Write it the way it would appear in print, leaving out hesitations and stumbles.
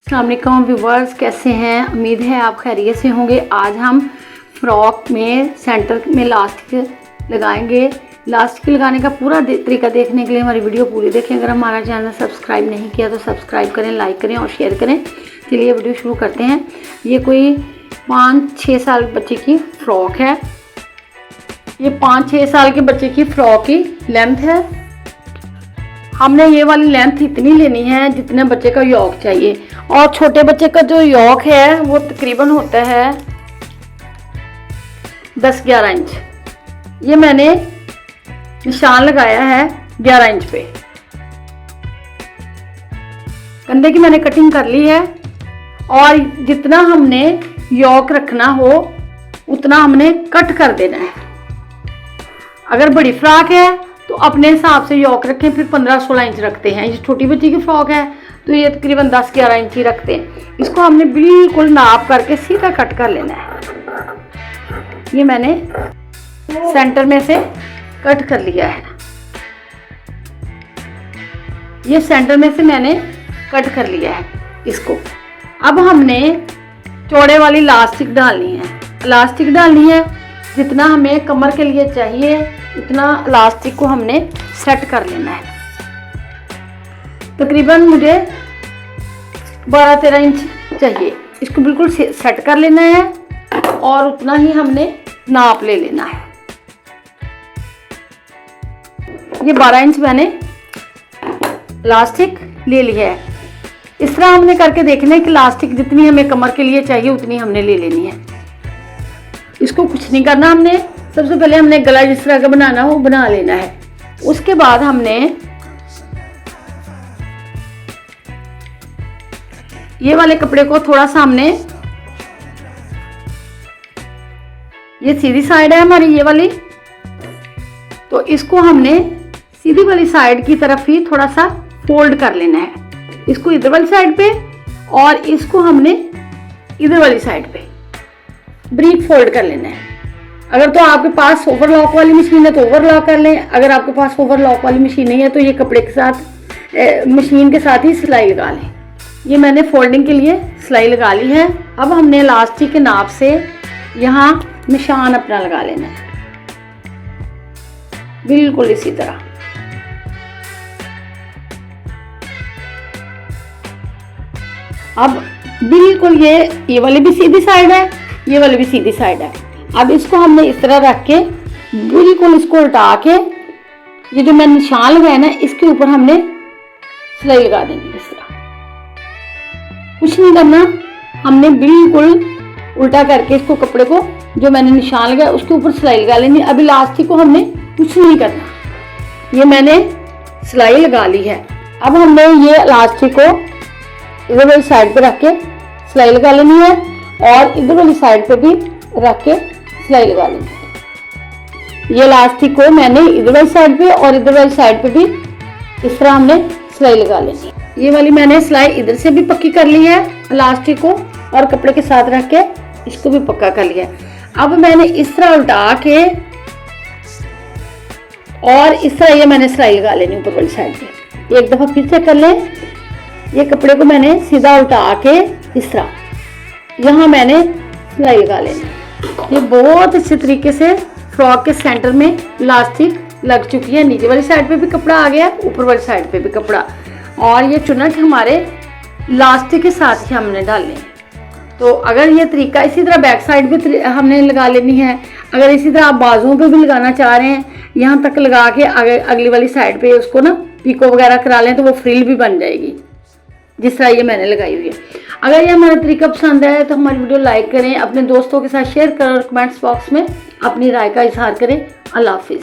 अस्सलाम वालेकुम व्यूवर्स, कैसे हैं? उम्मीद है आप खैरियत से होंगे। आज हम फ्रॉक में सेंटर में लास्टिक लगाएंगे। लास्टिक लगाने का पूरा तरीका देखने के लिए हमारी वीडियो पूरी देखें। अगर हमारा चैनल सब्सक्राइब नहीं किया तो सब्सक्राइब करें, लाइक करें और शेयर करें। चलिए वीडियो शुरू करते हैं। ये कोई 5-6 साल बच्चे की फ़्रॉक है। ये 5-6 साल के बच्चे की फ़्रॉक की लेंथ है। हमने ये वाली लेंथ इतनी लेनी है जितने बच्चे का योक चाहिए, और छोटे बच्चे का जो योक है वो तकरीबन होता है 10-11 इंच। ये मैंने निशान लगाया है 11 इंच पे। कंधे की मैंने कटिंग कर ली है, और जितना हमने योक रखना हो उतना हमने कट कर देना है। अगर बड़ी फ्रॉक है तो अपने हिसाब से योक रखें, फिर 15-16 इंच रखते हैं। ये छोटी बच्ची की फ्रॉक है तो ये तकरीबन 10-11 इंच ही रखते हैं। इसको हमने बिल्कुल नाप करके सीधा कट कर लेना है। ये मैंने सेंटर में से कट कर लिया है। ये सेंटर में से मैंने कट कर लिया है इसको। अब हमने चौड़े वाली लास्टिक डालनी है। लास्टिक डालनी है जितना हमें कमर के लिए चाहिए उतना इलास्टिक को हमने सेट कर लेना है। तकरीबन मुझे 12-13 इंच चाहिए। इसको बिल्कुल सेट कर लेना है और उतना ही हमने नाप ले लेना है। ये 12 इंच मैंने इलास्टिक ले लिया है। इस तरह हमने करके देखना है कि इलास्टिक जितनी हमें कमर के लिए चाहिए उतनी हमने ले लेनी है। इसको कुछ नहीं करना हमने। सबसे पहले हमने गला जिस तरह का बनाना हो बना लेना है। उसके बाद हमने ये वाले कपड़े को थोड़ा सा हमने, ये सीधी साइड है हमारी ये वाली, तो इसको हमने सीधी वाली साइड की तरफ ही थोड़ा सा फोल्ड कर लेना है। इसको इधर वाली साइड पे और इसको हमने इधर वाली साइड पे ब्रीक फोल्ड कर लेना है। अगर तो आपके पास ओवरलॉक वाली मशीन है तो ओवरलॉक कर लें। अगर आपके पास ओवरलॉक वाली मशीन नहीं है तो ये कपड़े के साथ मशीन के साथ ही सिलाई लगा लें। ये मैंने फोल्डिंग के लिए सिलाई लगा ली है। अब हमने इलास्टिक के नाप से यहाँ निशान अपना लगा लेना है, बिल्कुल इसी तरह। अब बिल्कुल ये वाली भी सीधी साइड है, ये वाली भी सीधी साइड है। अब इसको हमने इस तरह रख के बिल्कुल इसको उल्टा के, ये जो मैंने निशान लगाया ना इसके ऊपर हमने सिलाई लगा देनी है। इस तरह कुछ नहीं करना, हमने बिल्कुल उल्टा करके इसको कपड़े को जो मैंने निशान लगाया उसके ऊपर सिलाई लगा लेनी। अभी इलास्टिक को हमने कुछ नहीं करना। ये मैंने सिलाई लगा ली है। अब हमने ये इलास्टिक को इधर वाली साइड पे रख के सिलाई लगा लेनी है और इधर वाली साइड पे भी रख के सिलाई लगा लेंगे। ये इलास्टिक को मैंने इधर वाली साइड पे और इधर वाली साइड पे भी इस तरह हमने सिलाई लगा लेनी। ये वाली मैंने सिलाई इधर से भी पक्की कर ली है इलास्टिक को, और कपड़े के साथ रख के इसको भी पक्का कर लिया। अब मैंने इस तरह उल्टा के और इस तरह ये मैंने सिलाई लगा लेनी ऊपर वाली साइड पे। एक दफा फिर से कर लें। ये कपड़े को मैंने सीधा उल्टा के इस तरह यहाँ मैंने सिलाई लगा लेनी। ये बहुत अच्छे तरीके से फ्रॉक के सेंटर में इलास्टिक लग चुकी है। नीचे वाली साइड पे भी कपड़ा आ गया, ऊपर वाली साइड पे भी कपड़ा, और ये चुन्नट हमारे इलास्टिक के साथ ही हमने डालने हैं। तो अगर ये तरीका इसी तरह बैक साइड भी हमने लगा लेनी है। अगर इसी तरह आप बाजुओं पे भी लगाना चाह रहे हैं, यहाँ तक लगा के अगली वाली साइड पे उसको ना पीको वगैरह करा लें तो वो फ्रिल भी बन जाएगी जिस तरह ये मैंने लगाई हुई है। अगर ये हमारा तरीका पसंद आए तो हमारी वीडियो लाइक करें, अपने दोस्तों के साथ शेयर करें और कमेंट्स बॉक्स में अपनी राय का इजहार करें। अल्लाह हाफिज़।